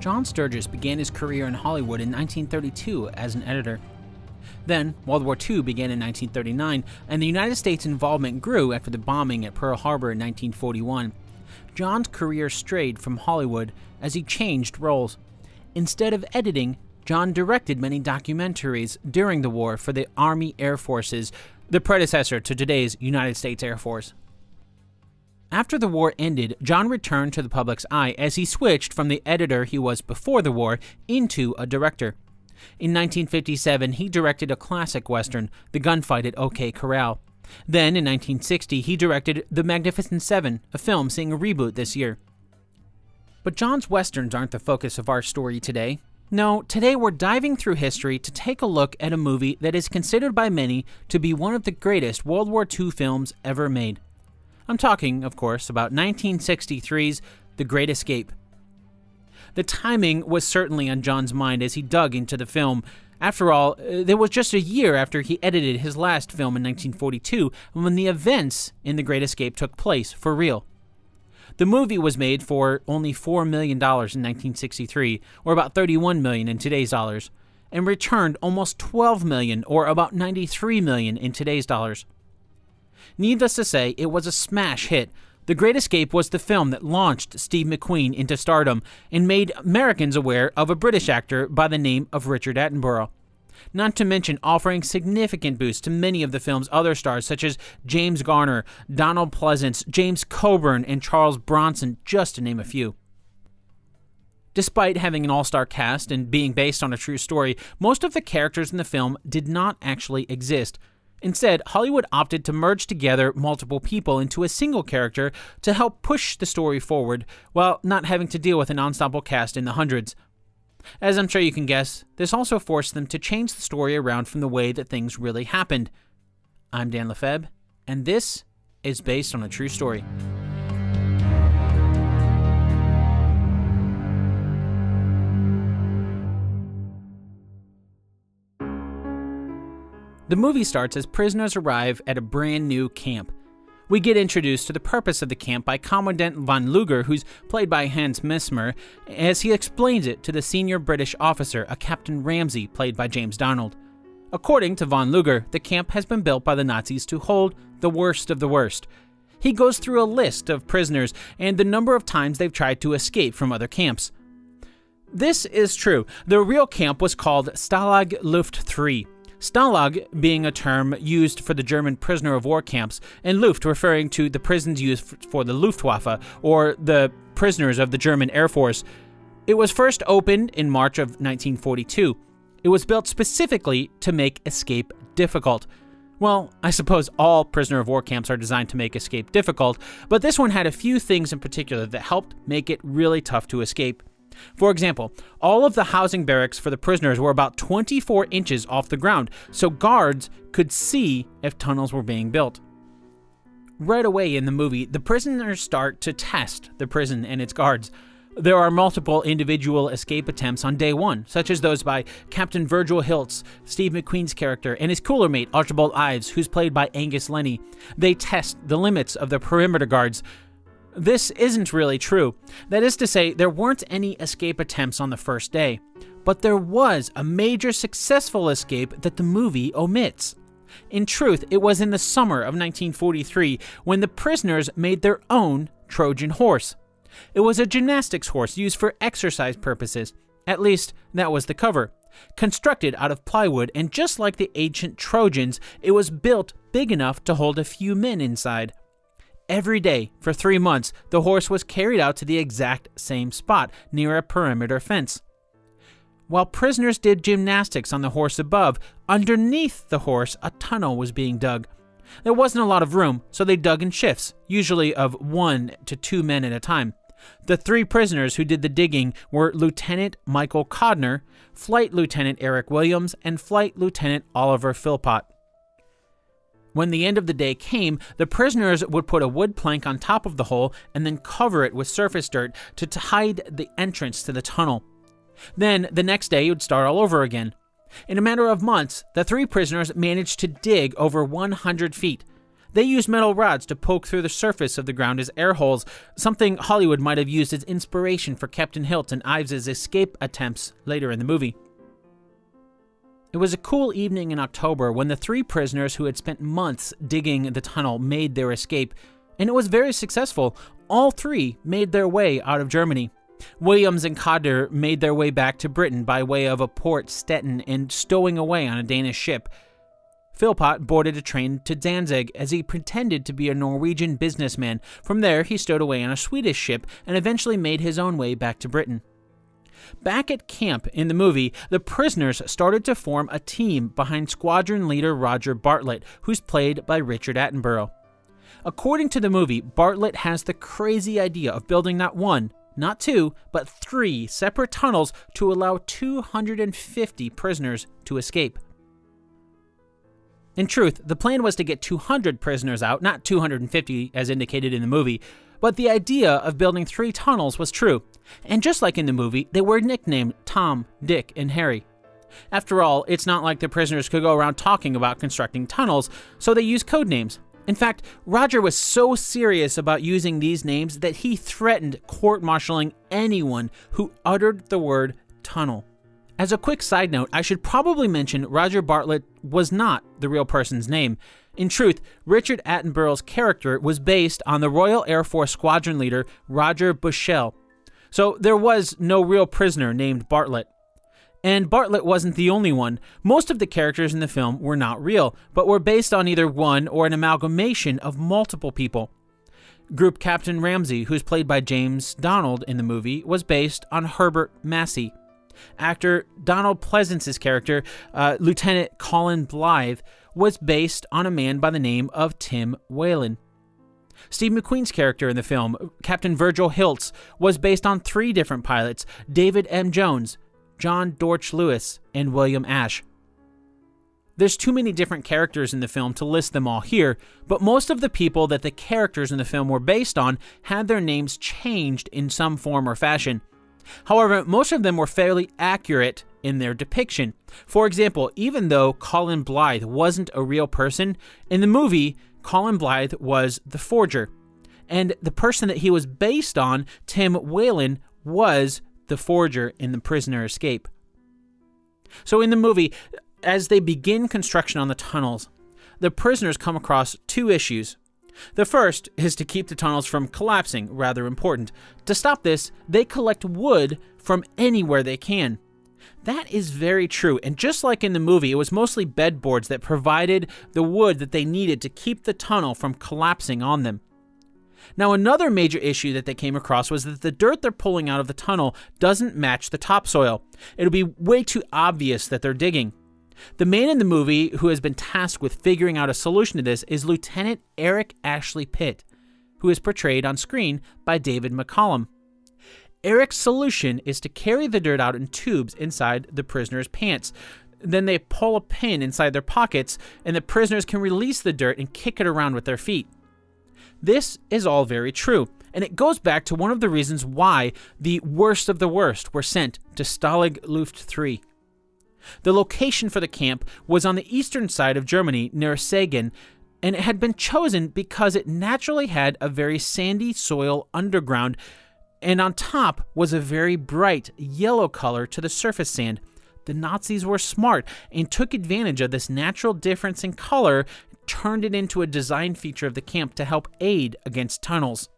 John Sturges began his career in Hollywood in 1932 as an editor. Then, World War II began in 1939, and the United States' involvement grew after the bombing at Pearl Harbor in 1941. John's career strayed from Hollywood as he changed roles. Instead of editing, John directed many documentaries during the war for the Army Air Forces, the predecessor to today's United States Air Force. After the war ended, John returned to the public's eye as he switched from the editor he was before the war into a director. In 1957, he directed a classic Western, The Gunfight at OK Corral. Then, in 1960, he directed The Magnificent Seven, a film seeing a reboot this year. But John's Westerns aren't the focus of our story today. No, today we're diving through history to take a look at a movie that is considered by many to be one of the greatest World War II films ever made. I'm talking, of course, about 1963's The Great Escape. The timing was certainly on John's mind as he dug into the film. After all, there was just a year after he edited his last film in 1942 when the events in The Great Escape took place for real. The movie was made for only $4 million in 1963, or about $31 million in today's dollars, and returned almost $12 million, or about $93 million in today's dollars. Needless to say, it was a smash hit. The Great Escape was the film that launched Steve McQueen into stardom and made Americans aware of a British actor by the name of Richard Attenborough. Not to mention offering significant boosts to many of the film's other stars such as James Garner, Donald Pleasance, James Coburn, and Charles Bronson, just to name a few. Despite having an all-star cast and being based on a true story, most of the characters in the film did not actually exist. Instead, Hollywood opted to merge together multiple people into a single character to help push the story forward, while not having to deal with an ensemble cast in the hundreds. As I'm sure you can guess, this also forced them to change the story around from the way that things really happened. I'm Dan Lefebvre, and this is based on a true story. The movie starts as prisoners arrive at a brand new camp. We get introduced to the purpose of the camp by Commandant von Luger, who's played by Hans Mesmer, as he explains it to the senior British officer, a Captain Ramsey, played by James Donald. According to von Luger, the camp has been built by the Nazis to hold the worst of the worst. He goes through a list of prisoners and the number of times they've tried to escape from other camps. This is true. The real camp was called Stalag Luft 3. Stalag being a term used for the German prisoner of war camps, and Luft referring to the prisons used for the Luftwaffe, or the prisoners of the German Air Force. It was first opened in March of 1942. It was built specifically to make escape difficult. Well, I suppose all prisoner of war camps are designed to make escape difficult, but this one had a few things in particular that helped make it really tough to escape. For example, all of the housing barracks for the prisoners were about 24 inches off the ground, so guards could see if tunnels were being built. Right away in the movie, the prisoners start to test the prison and its guards. There are multiple individual escape attempts on day one, such as those by Captain Virgil Hiltz, Steve McQueen's character, and his cooler mate, Archibald Ives, who's played by Angus Lenny. They test the limits of the perimeter guards. This isn't really true. That is to say, there weren't any escape attempts on the first day, but there was a major successful escape that the movie omits. In truth, it was in the summer of 1943 when the prisoners made their own Trojan horse. It was a gymnastics horse used for exercise purposes. At least, that was the cover. Constructed out of plywood, and just like the ancient Trojans, it was built big enough to hold a few men inside. Every day, for 3 months, the horse was carried out to the exact same spot, near a perimeter fence. While prisoners did gymnastics on the horse above, underneath the horse, a tunnel was being dug. There wasn't a lot of room, so they dug in shifts, usually of 1 to 2 men at a time. The 3 prisoners who did the digging were Lieutenant Michael Codner, Flight Lieutenant Eric Williams, and Flight Lieutenant Oliver Philpott. When the end of the day came, the prisoners would put a wood plank on top of the hole and then cover it with surface dirt to hide the entrance to the tunnel. Then, the next day, it would start all over again. In a matter of months, the 3 prisoners managed to dig over 100 feet. They used metal rods to poke through the surface of the ground as air holes, something Hollywood might have used as inspiration for Captain Hilt and Ives' escape attempts later in the movie. It was a cool evening in October when the 3 prisoners who had spent months digging the tunnel made their escape, and it was very successful. All 3 made their way out of Germany. Williams and Kader made their way back to Britain by way of a port Stettin and stowing away on a Danish ship. Philpott boarded a train to Danzig as he pretended to be a Norwegian businessman. From there, he stowed away on a Swedish ship and eventually made his own way back to Britain. Back at camp in the movie, the prisoners started to form a team behind squadron leader Roger Bartlett, who's played by Richard Attenborough. According to the movie, Bartlett has the crazy idea of building not 1, not 2, but 3 separate tunnels to allow 250 prisoners to escape. In truth, the plan was to get 200 prisoners out, not 250 as indicated in the movie, but the idea of building 3 tunnels was true. And just like in the movie, they were nicknamed Tom, Dick, and Harry. After all, it's not like the prisoners could go around talking about constructing tunnels, so they used code names. In fact, Roger was so serious about using these names that he threatened court-martialing anyone who uttered the word tunnel. As a quick side note, I should probably mention Roger Bartlett was not the real person's name. In truth, Richard Attenborough's character was based on the Royal Air Force squadron leader Roger Bushell. So there was no real prisoner named Bartlett. And Bartlett wasn't the only one. Most of the characters in the film were not real, but were based on either one or an amalgamation of multiple people. Group Captain Ramsey, who's played by James Donald in the movie, was based on Herbert Massey. Actor Donald Pleasance's character, Lieutenant Colin Blythe, was based on a man by the name of Tim Whalen. Steve McQueen's character in the film, Captain Virgil Hiltz, was based on 3 different pilots: David M. Jones, John Dorch Lewis, and William Ash. There's too many different characters in the film to list them all here, but most of the people that the characters in the film were based on had their names changed in some form or fashion. However, most of them were fairly accurate in their depiction. For example, even though Colin Blythe wasn't a real person, in the movie, Colin Blythe was the forger. And the person that he was based on, Tim Whalen, was the forger in the prisoner escape. So in the movie, as they begin construction on the tunnels, the prisoners come across 2 issues. The first is to keep the tunnels from collapsing, rather important. To stop this, they collect wood from anywhere they can. That is very true, and just like in the movie, it was mostly bedboards that provided the wood that they needed to keep the tunnel from collapsing on them. Now, another major issue that they came across was that the dirt they're pulling out of the tunnel doesn't match the topsoil. It'll be way too obvious that they're digging. The man in the movie who has been tasked with figuring out a solution to this is Lieutenant Eric Ashley Pitt, who is portrayed on screen by David McCallum. Eric's solution is to carry the dirt out in tubes inside the prisoners' pants. Then they pull a pin inside their pockets, and the prisoners can release the dirt and kick it around with their feet. This is all very true, and it goes back to one of the reasons why the worst of the worst were sent to Stalag Luft 3. The location for the camp was on the eastern side of Germany, near Sagan, and it had been chosen because it naturally had a very sandy soil underground, and on top was a very bright yellow color to the surface sand. The Nazis were smart and took advantage of this natural difference in color, turned it into a design feature of the camp to help aid against tunnels.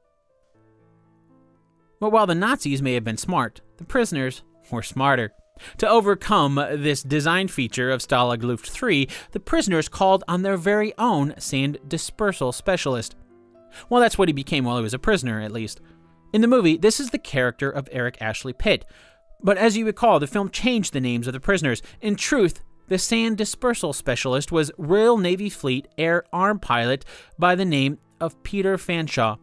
But while the Nazis may have been smart, the prisoners were smarter. To overcome this design feature of Stalag Luft 3, the prisoners called on their very own sand dispersal specialist. Well, that's what he became while he was a prisoner, at least. In the movie, this is the character of Eric Ashley Pitt. But as you recall, the film changed the names of the prisoners. In truth, the sand dispersal specialist was Royal Navy Fleet Air Arm pilot by the name of Peter Fanshawe.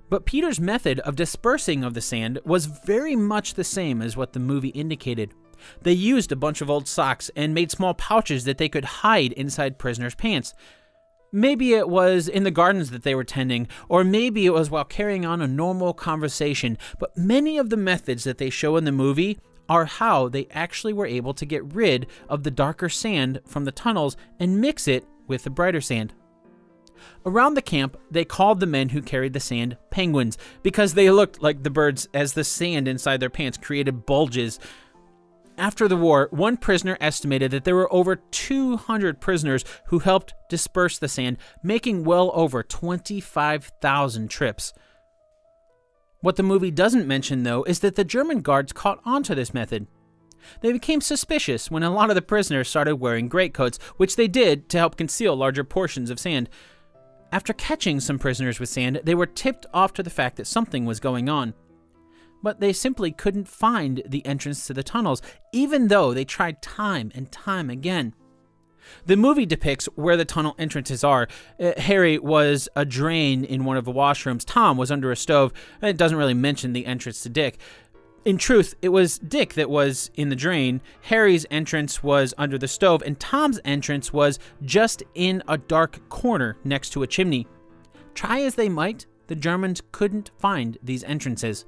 But Peter's method of dispersing of the sand was very much the same as what the movie indicated. They used a bunch of old socks and made small pouches that they could hide inside prisoners' pants. Maybe it was in the gardens that they were tending, or maybe it was while carrying on a normal conversation, but many of the methods that they show in the movie are how they actually were able to get rid of the darker sand from the tunnels and mix it with the brighter sand. Around the camp, they called the men who carried the sand penguins because they looked like the birds as the sand inside their pants created bulges. After the war, one prisoner estimated that there were over 200 prisoners who helped disperse the sand, making well over 25,000 trips. What the movie doesn't mention, though, is that the German guards caught on to this method. They became suspicious when a lot of the prisoners started wearing greatcoats, which they did to help conceal larger portions of sand. After catching some prisoners with sand, they were tipped off to the fact that something was going on. But they simply couldn't find the entrance to the tunnels, even though they tried time and time again. The movie depicts where the tunnel entrances are. Harry was a drain in one of the washrooms. Tom was under a stove. It doesn't really mention the entrance to Dick. In truth, it was Dick that was in the drain, Harry's entrance was under the stove, and Tom's entrance was just in a dark corner next to a chimney. Try as they might, the Germans couldn't find these entrances.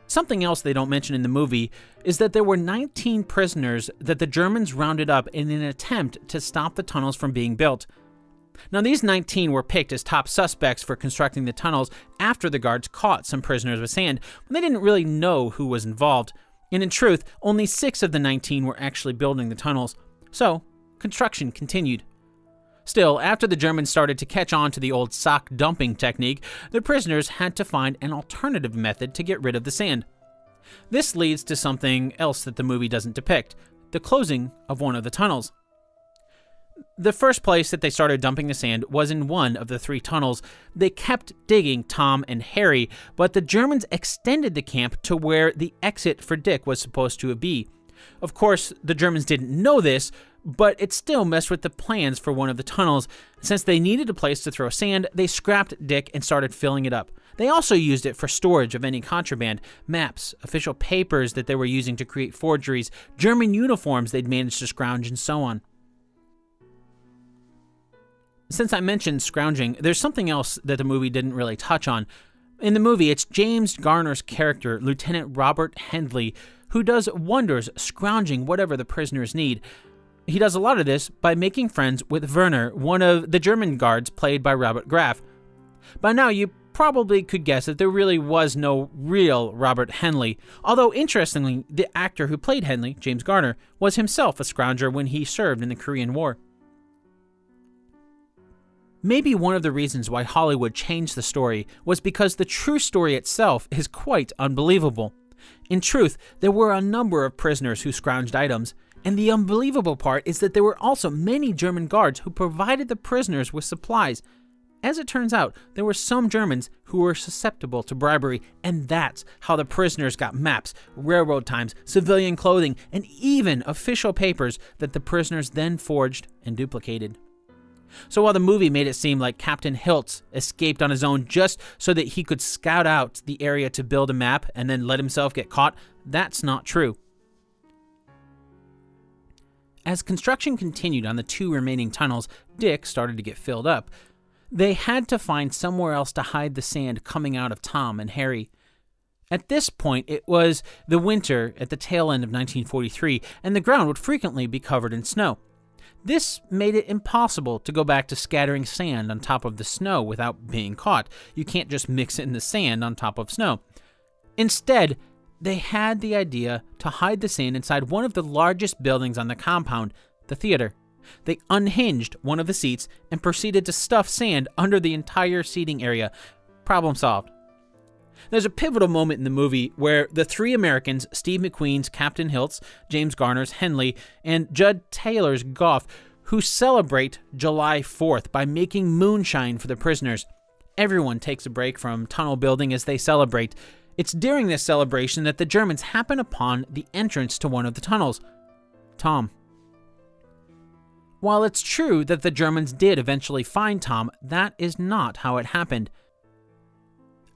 Something else they don't mention in the movie is that there were 19 prisoners that the Germans rounded up in an attempt to stop the tunnels from being built. Now, these 19 were picked as top suspects for constructing the tunnels after the guards caught some prisoners with sand, when they didn't really know who was involved. And in truth, only 6 of the 19 were actually building the tunnels. So, construction continued. Still, after the Germans started to catch on to the old sock dumping technique, the prisoners had to find an alternative method to get rid of the sand. This leads to something else that the movie doesn't depict: the closing of one of the tunnels. The first place that they started dumping the sand was in one of the 3 tunnels. They kept digging, Tom and Harry, but the Germans extended the camp to where the exit for Dick was supposed to be. Of course, the Germans didn't know this, but it still messed with the plans for one of the tunnels. Since they needed a place to throw sand, they scrapped Dick and started filling it up. They also used it for storage of any contraband, maps, official papers that they were using to create forgeries, German uniforms they'd managed to scrounge, and so on. Since I mentioned scrounging, there's something else that the movie didn't really touch on. In the movie, it's James Garner's character, Lieutenant Robert Hendley, who does wonders scrounging whatever the prisoners need. He does a lot of this by making friends with Werner, one of the German guards played by Robert Graf. By now, you probably could guess that there really was no real Robert Hendley, although interestingly, the actor who played Hendley, James Garner, was himself a scrounger when he served in the Korean War. Maybe one of the reasons why Hollywood changed the story was because the true story itself is quite unbelievable. In truth, there were a number of prisoners who scrounged items, and the unbelievable part is that there were also many German guards who provided the prisoners with supplies. As it turns out, there were some Germans who were susceptible to bribery, and that's how the prisoners got maps, railroad times, civilian clothing, and even official papers that the prisoners then forged and duplicated. So while the movie made it seem like Captain Hiltz escaped on his own just so that he could scout out the area to build a map and then let himself get caught, that's not true. As construction continued on the 2 remaining tunnels, Dick started to get filled up. They had to find somewhere else to hide the sand coming out of Tom and Harry. At this point, it was the winter at the tail end of 1943, and the ground would frequently be covered in snow. This made it impossible to go back to scattering sand on top of the snow without being caught. You can't just mix in the sand on top of snow. Instead, they had the idea to hide the sand inside one of the largest buildings on the compound, the theater. They unhinged one of the seats and proceeded to stuff sand under the entire seating area. Problem solved. There's a pivotal moment in the movie where the 3 Americans, Steve McQueen's Captain Hiltz, James Garner's Hendley, and Judd Taylor's Goff, who celebrate July 4th by making moonshine for the prisoners. Everyone takes a break from tunnel building as they celebrate. It's during this celebration that the Germans happen upon the entrance to one of the tunnels. Tom. While it's true that the Germans did eventually find Tom, that is not how it happened.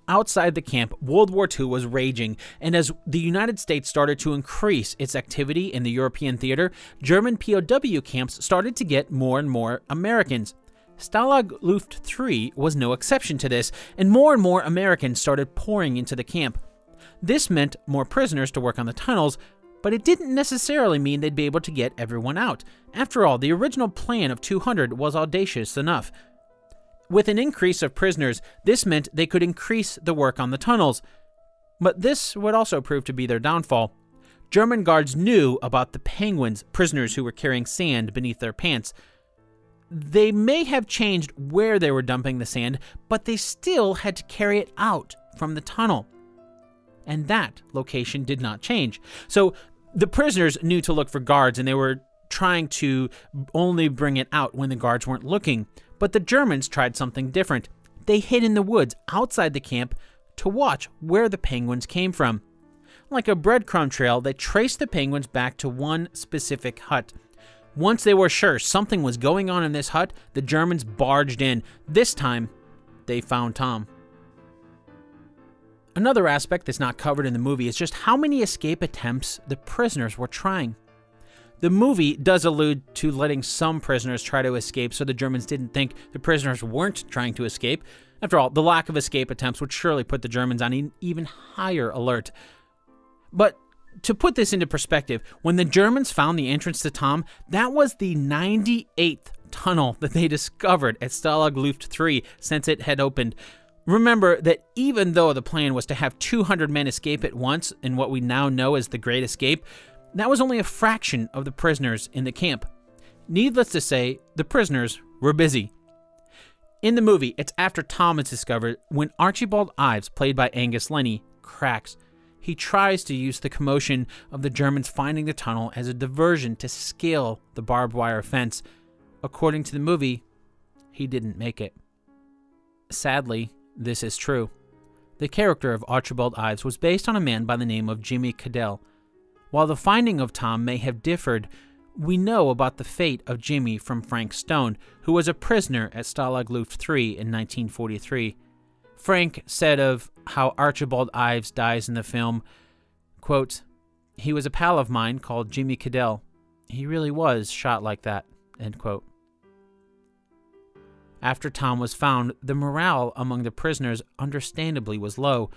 Outside the camp, World War II was raging, and as the United States started to increase its activity in the European theater, German POW camps started to get more and more Americans. Stalag Luft 3 was no exception to this, and more Americans started pouring into the camp. This meant more prisoners to work on the tunnels, But it didn't necessarily mean they'd be able to get everyone out. After all, the original plan of 200 was audacious enough. With an increase of prisoners, this meant they could increase the work on the tunnels. But this would also prove to be their downfall. German guards knew about the penguins, prisoners who were carrying sand beneath their pants. They may have changed where they were dumping the sand, but they still had to carry it out from the tunnel. And that location did not change. So the prisoners knew to look for guards, and they were trying to only bring it out when the guards weren't looking. But the Germans tried something different. They hid in the woods outside the camp to watch where the penguins came from. Like a breadcrumb trail, they traced the penguins back to one specific hut. Once they were sure something was going on in this hut, the Germans barged in. This time, they found Tom. Another aspect that's not covered in the movie is just how many escape attempts the prisoners were trying. The movie does allude to letting some prisoners try to escape so the Germans didn't think the prisoners weren't trying to escape. After all, the lack of escape attempts would surely put the Germans on an even higher alert. But to put this into perspective, when the Germans found the entrance to Tom, that was the 98th tunnel that they discovered at Stalag Luft 3 since it had opened. Remember that even though the plan was to have 200 men escape at once in what we now know as the Great Escape, that was only a fraction of the prisoners in the camp. Needless to say, the prisoners were busy. In the movie, it's after Tom is discovered when Archibald Ives, played by Angus Lenny, cracks. He tries to use the commotion of the Germans finding the tunnel as a diversion to scale the barbed wire fence. According to the movie, he didn't make it. Sadly, this is true. The character of Archibald Ives was based on a man by the name of Jimmy Cadell. While the finding of Tom may have differed, we know about the fate of Jimmy from Frank Stone, who was a prisoner at Stalag Luft 3 in 1943. Frank said of how Archibald Ives dies in the film, quote, "He was a pal of mine called Jimmy Cadell. He really was shot like that," end quote. After Tom was found, the morale among the prisoners understandably was low.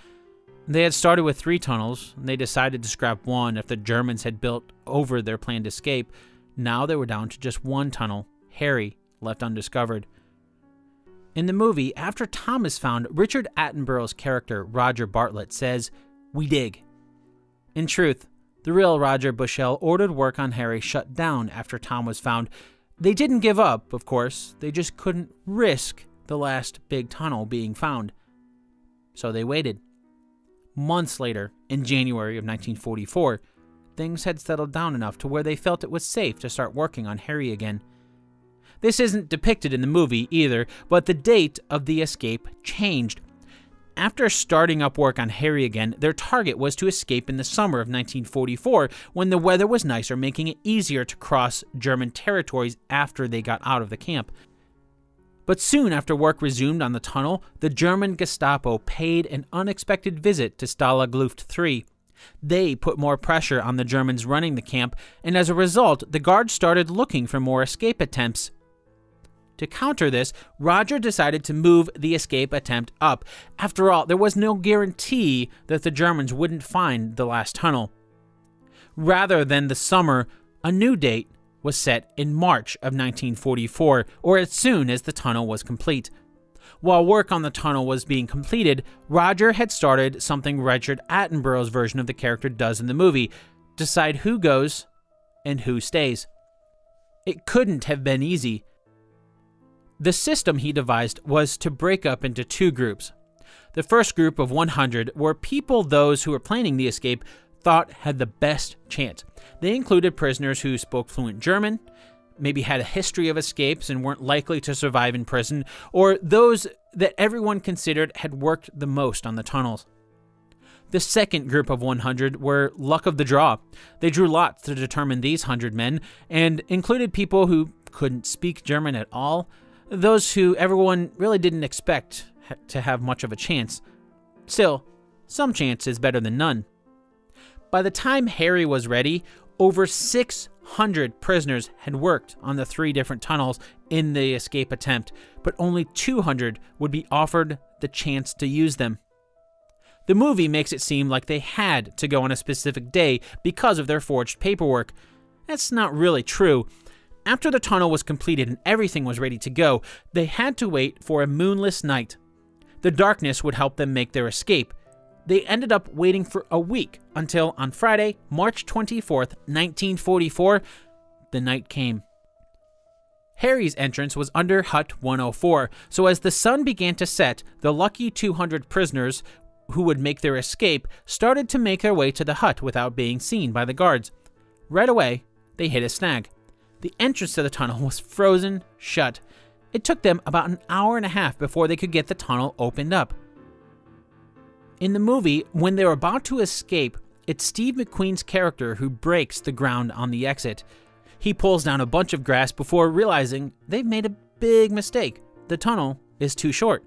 They had started with 3 tunnels, and they decided to scrap one if the Germans had built over their planned escape. Now they were down to just 1 tunnel, Harry, left undiscovered. In the movie, after Tom is found, Richard Attenborough's character, Roger Bartlett, says, "We dig." In truth, the real Roger Bushell ordered work on Harry shut down after Tom was found. They didn't give up, of course, they just couldn't risk the last big tunnel being found. So they waited. Months later, in January of 1944, things had settled down enough to where they felt it was safe to start working on Harry again. This isn't depicted in the movie either, but the date of the escape changed. After starting up work on Harry again, their target was to escape in the summer of 1944 when the weather was nicer, making it easier to cross German territories after they got out of the camp. But soon after work resumed on the tunnel, the German Gestapo paid an unexpected visit to Stalag Luft 3. They put more pressure on the Germans running the camp, and as a result, the guards started looking for more escape attempts. To counter this, Roger decided to move the escape attempt up. After all, there was no guarantee that the Germans wouldn't find the last tunnel. Rather than the summer, a new date was set in March of 1944, or as soon as the tunnel was complete. While work on the tunnel was being completed, Roger had started something Richard Attenborough's version of the character does in the movie: decide who goes and who stays. It couldn't have been easy. The system he devised was to break up into 2 groups. The first group of 100 were people those who were planning the escape thought had the best chance. They included prisoners who spoke fluent German, maybe had a history of escapes and weren't likely to survive in prison, or those that everyone considered had worked the most on the tunnels. The second group of 100 were luck of the draw. They drew lots to determine these 100 men, and included people who couldn't speak German at all, those who everyone really didn't expect to have much of a chance. Still, some chance is better than none. By the time Harry was ready, over 600 prisoners had worked on the 3 different tunnels in the escape attempt, but only 200 would be offered the chance to use them. The movie makes it seem like they had to go on a specific day because of their forged paperwork. That's not really true. After the tunnel was completed and everything was ready to go, they had to wait for a moonless night. The darkness would help them make their escape. They ended up waiting for a week until on Friday, March 24th, 1944, the night came. Harry's entrance was under Hut 104, so as the sun began to set, the lucky 200 prisoners who would make their escape started to make their way to the hut without being seen by the guards. Right away, they hit a snag. The entrance to the tunnel was frozen shut. It took them about an hour and a half before they could get the tunnel opened up. In the movie, when they're about to escape, it's Steve McQueen's character who breaks the ground on the exit. He pulls down a bunch of grass before realizing they've made a big mistake. The tunnel is too short.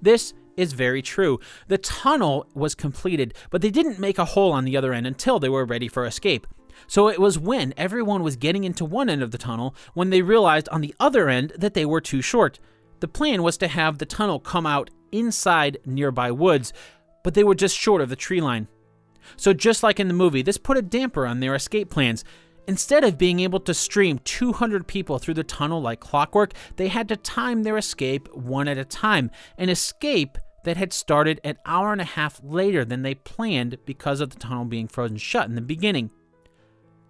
This is very true. The tunnel was completed, but they didn't make a hole on the other end until they were ready for escape. So it was when everyone was getting into one end of the tunnel when they realized on the other end that they were too short. The plan was to have the tunnel come out inside nearby woods, but they were just short of the tree line. So just like in the movie, this put a damper on their escape plans. Instead of being able to stream 200 people through the tunnel like clockwork, they had to time their escape one at a time, an escape that had started an hour and a half later than they planned because of the tunnel being frozen shut in the beginning.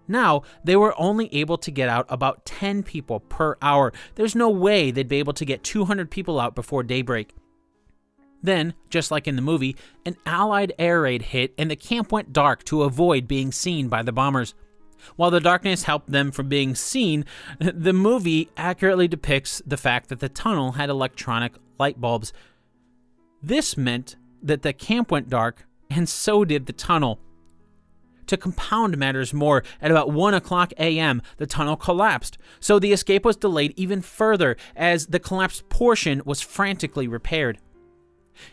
Now, they were only able to get out about 10 people per hour. There's no way they'd be able to get 200 people out before daybreak. Then, just like in the movie, an Allied air raid hit and the camp went dark to avoid being seen by the bombers. While the darkness helped them from being seen, the movie accurately depicts the fact that the tunnel had electronic light bulbs. This meant that the camp went dark, and so did the tunnel. To compound matters more, at about 1 o'clock a.m., the tunnel collapsed, so the escape was delayed even further as the collapsed portion was frantically repaired.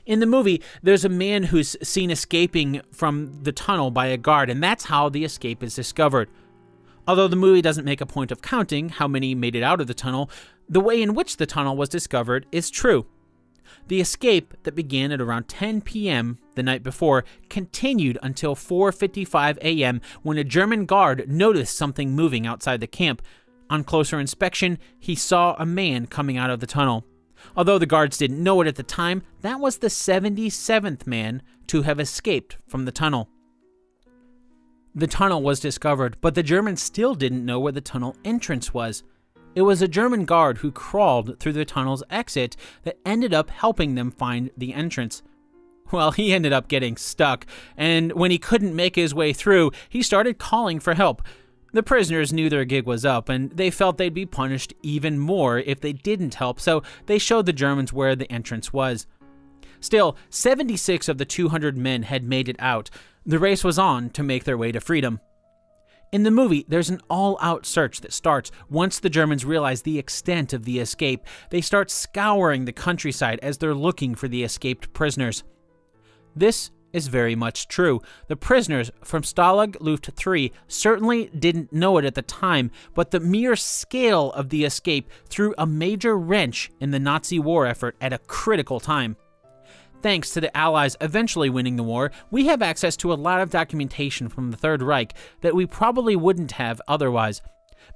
In the movie, there's a man who's seen escaping from the tunnel by a guard, and that's how the escape is discovered. Although the movie doesn't make a point of counting how many made it out of the tunnel, the way in which the tunnel was discovered is true. The escape that began at around 10 p.m. the night before continued until 4:55 a.m. when a German guard noticed something moving outside the camp. On closer inspection, he saw a man coming out of the tunnel. Although the guards didn't know it at the time, that was the 77th man to have escaped from the tunnel. The tunnel was discovered, but the Germans still didn't know where the tunnel entrance was. It was a German guard who crawled through the tunnel's exit that ended up helping them find the entrance. Well, he ended up getting stuck, and when he couldn't make his way through, he started calling for help. The prisoners knew their gig was up, and they felt they'd be punished even more if they didn't help, so they showed the Germans where the entrance was. Still, 76 of the 200 men had made it out. The race was on to make their way to freedom. In the movie, there's an all-out search that starts once the Germans realize the extent of the escape. They start scouring the countryside as they're looking for the escaped prisoners. This is very much true. The prisoners from Stalag Luft 3 certainly didn't know it at the time, but the mere scale of the escape threw a major wrench in the Nazi war effort at a critical time. Thanks to the Allies eventually winning the war, we have access to a lot of documentation from the Third Reich that we probably wouldn't have otherwise.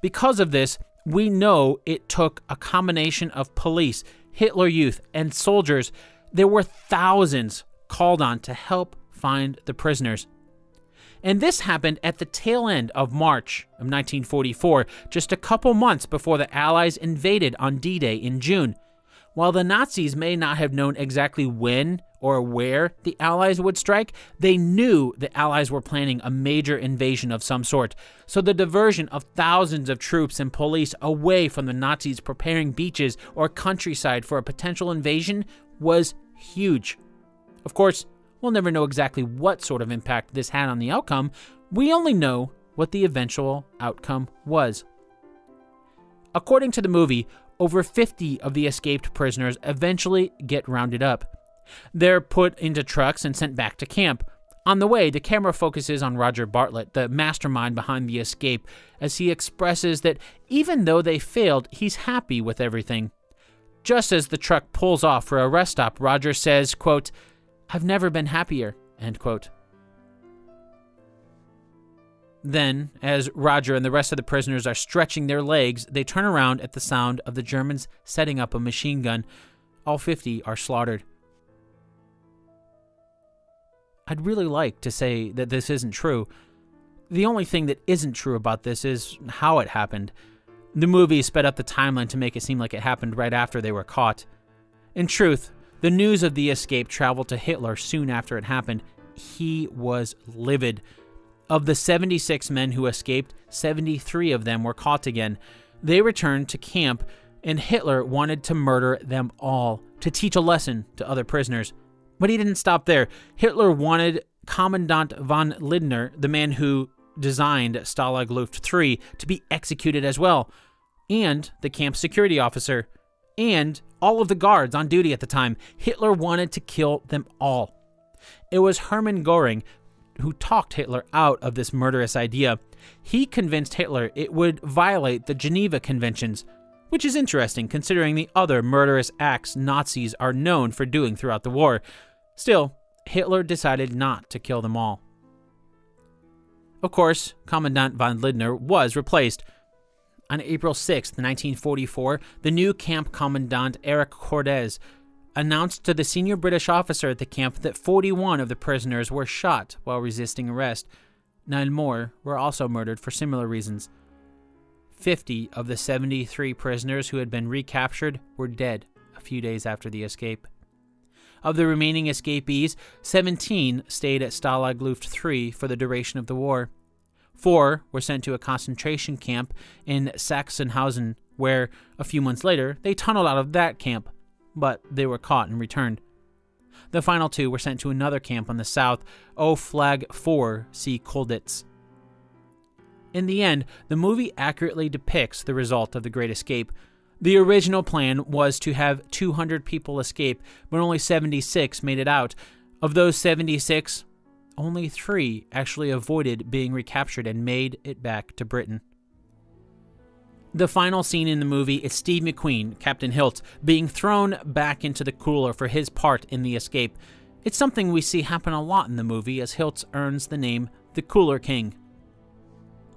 Because of this, we know it took a combination of police, Hitler Youth, and soldiers. There were thousands called on to help find the prisoners. And this happened at the tail end of March of 1944, just a couple months before the Allies invaded on D-Day in June. While the Nazis may not have known exactly when or where the Allies would strike, they knew the Allies were planning a major invasion of some sort. So the diversion of thousands of troops and police away from the Nazis preparing beaches or countryside for a potential invasion was huge. Of course, we'll never know exactly what sort of impact this had on the outcome. We only know what the eventual outcome was. According to the movie, over 50 of the escaped prisoners eventually get rounded up. They're put into trucks and sent back to camp. On the way, the camera focuses on Roger Bartlett, the mastermind behind the escape, as he expresses that even though they failed, he's happy with everything. Just as the truck pulls off for a rest stop, Roger says, quote, "I've never been happier," end quote. Then, as Roger and the rest of the prisoners are stretching their legs, they turn around at the sound of the Germans setting up a machine gun. All 50 are slaughtered. I'd really like to say that this isn't true. The only thing that isn't true about this is how it happened. The movie sped up the timeline to make it seem like it happened right after they were caught. In truth, the news of the escape traveled to Hitler soon after it happened. He was livid. Of the 76 men who escaped, 73 of them were caught again. They returned to camp, and Hitler wanted to murder them all, to teach a lesson to other prisoners. But he didn't stop there. Hitler wanted Commandant von Lindner, the man who designed Stalag Luft 3, to be executed as well, and the camp security officer, and all of the guards on duty at the time. Hitler wanted to kill them all. It was Hermann Göring who talked Hitler out of this murderous idea. He convinced Hitler it would violate the Geneva Conventions, which is interesting considering the other murderous acts Nazis are known for doing throughout the war. Still, Hitler decided not to kill them all. Of course, Commandant von Lindner was replaced. On April 6, 1944, the new camp commandant Erich Cordes announced to the senior British officer at the camp that 41 of the prisoners were shot while resisting arrest. 9 more were also murdered for similar reasons. 50 of the 73 prisoners who had been recaptured were dead a few days after the escape. Of the remaining escapees, 17 stayed at Stalag Luft 3 for the duration of the war. 4 were sent to a concentration camp in Sachsenhausen, where, a few months later, they tunneled out of that camp, but they were caught and returned. The final 2 were sent to another camp on the south, Flag 4, see Kolditz. In the end, the movie accurately depicts the result of the Great Escape. The original plan was to have 200 people escape, but only 76 made it out. Of those 76, only 3 actually avoided being recaptured and made it back to Britain. The final scene in the movie is Steve McQueen, Captain Hilt, being thrown back into the cooler for his part in the escape. It's something we see happen a lot in the movie as Hilt earns the name the Cooler King.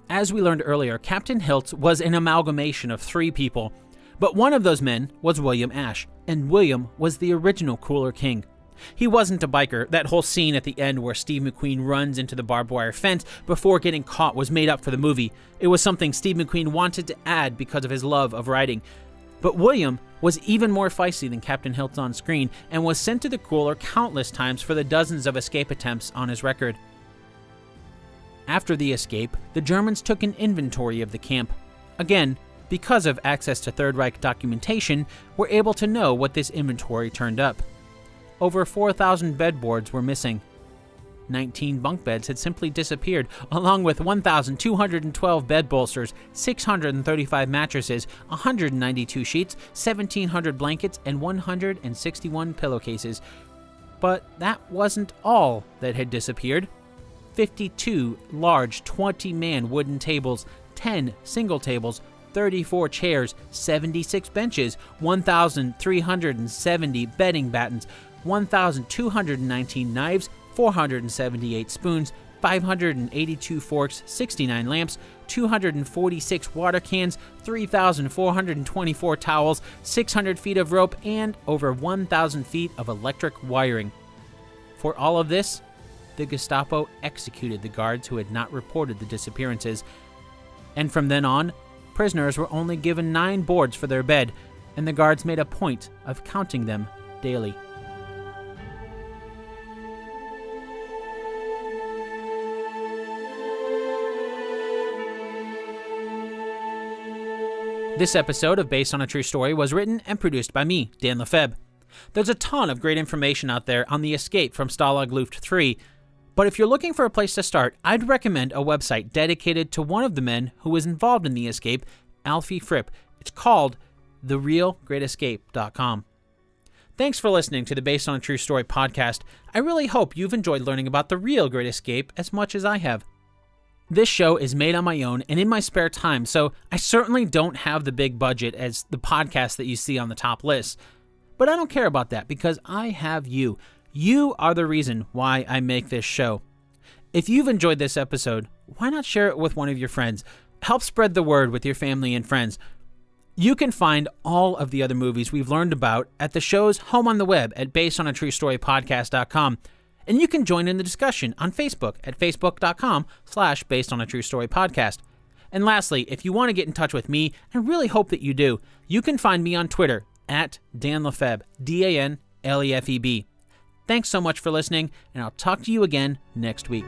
As we learned earlier, Captain Hilt was an amalgamation of 3 people, but one of those men was William Ash, and William was the original Cooler King. He wasn't a biker. That whole scene at the end where Steve McQueen runs into the barbed wire fence before getting caught was made up for the movie. It was something Steve McQueen wanted to add because of his love of writing. But William was even more feisty than Captain Hilt on screen and was sent to the cooler countless times for the dozens of escape attempts on his record. After the escape, the Germans took an inventory of the camp. Again, because of access to Third Reich documentation, we're able to know what this inventory turned up. Over 4,000 bedboards were missing. 19 bunk beds had simply disappeared, along with 1,212 bed bolsters, 635 mattresses, 192 sheets, 1,700 blankets, and 161 pillowcases. But that wasn't all that had disappeared. 52 large 20-man wooden tables, 10 single tables, 34 chairs, 76 benches, 1,370 bedding battens, 1,219 knives, 478 spoons, 582 forks, 69 lamps, 246 water cans, 3,424 towels, 600 feet of rope, and over 1,000 feet of electric wiring. For all of this, the Gestapo executed the guards who had not reported the disappearances. And from then on, prisoners were only given 9 boards for their bed, and the guards made a point of counting them daily. This episode of Based on a True Story was written and produced by me, Dan Lefebvre. There's a ton of great information out there on the escape from Stalag Luft 3, but if you're looking for a place to start, I'd recommend a website dedicated to one of the men who was involved in the escape, Alfie Fripp. It's called therealgreatescape.com. Thanks for listening to the Based on a True Story podcast. I really hope you've enjoyed learning about the real Great Escape as much as I have. This show is made on my own and in my spare time, so I certainly don't have the big budget as the podcasts that you see on the top list. But I don't care about that because I have you. You are the reason why I make this show. If you've enjoyed this episode, why not share it with one of your friends? Help spread the word with your family and friends. You can find all of the other movies we've learned about at the show's home on the web at basedonatruestorypodcast.com. And you can join in the discussion on Facebook at facebook.com/basedonatruestorypodcast. And lastly, if you want to get in touch with me, I really hope that you do, you can find me on Twitter at Dan Lefebvre, DanLefeb. Thanks so much for listening, and I'll talk to you again next week.